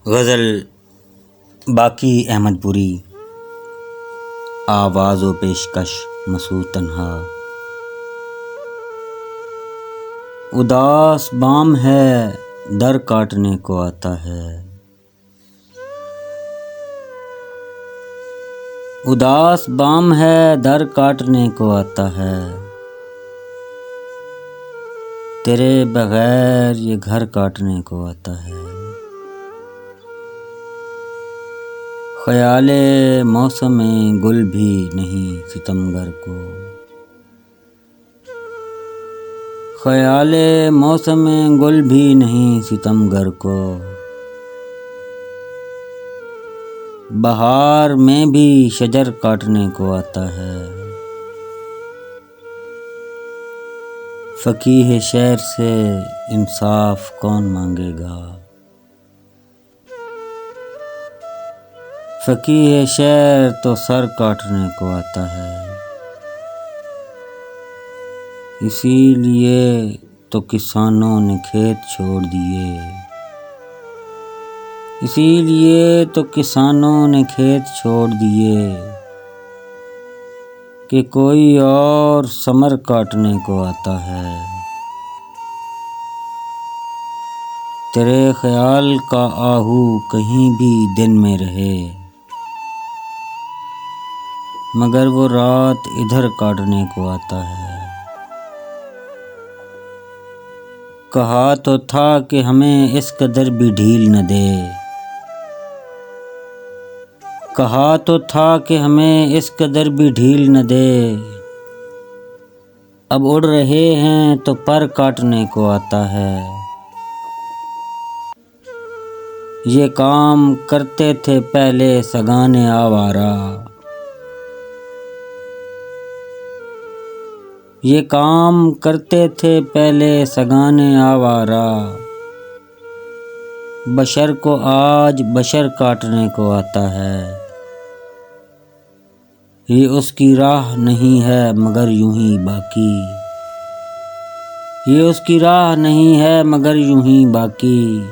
غزل باقی احمد پوری، آواز و پیشکش مسعود تنہا۔ اداس بام ہے در کاٹنے کو آتا ہے، اداس بام ہے در کاٹنے کو آتا ہے، تیرے بغیر یہ گھر کاٹنے کو آتا ہے۔ خیال موسم گل بھی نہیں ستمگر کو، خیال موسم گل بھی نہیں ستمگر کو، بہار میں بھی شجر کاٹنے کو آتا ہے۔ فقیہ شہر سے انصاف کون مانگے گا، فقیہ شہر تو سر کاٹنے کو آتا ہے، اسی لیے تو کسانوں نے کھیت چھوڑ دیے، اسی لیے تو کسانوں نے کھیت چھوڑ دیے، کہ کوئی اور ثمر کاٹنے کو آتا ہے۔ تیرے خیال کا آہو کہیں بھی دن میں رہے، مگر وہ رات ادھر کاٹنے کو آتا ہے۔ کہا تو تھا کہ ہمیں اس قدر بھی ڈھیل نہ دے، کہا تو تھا کہ ہمیں اس قدر بھی ڈھیل نہ دے، اب اڑ رہے ہیں تو پر کاٹنے کو آتا ہے۔ یہ کام کرتے تھے پہلے سگانے آوارہ، یہ کام کرتے تھے پہلے سگانے آوارہ، بشر کو آج بشر کاٹنے کو آتا ہے۔ یہ اس کی راہ نہیں ہے مگر یوں ہی باقی، یہ اس کی راہ نہیں ہے مگر یوں ہی باقی،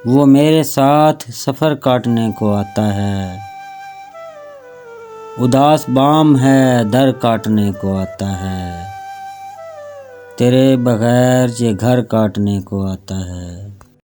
وہ میرے ساتھ سفر کاٹنے کو آتا ہے، اداس بام ہے در کاٹنے کو آتا ہے، تیرے بغیر یہ گھر کاٹنے کو آتا ہے۔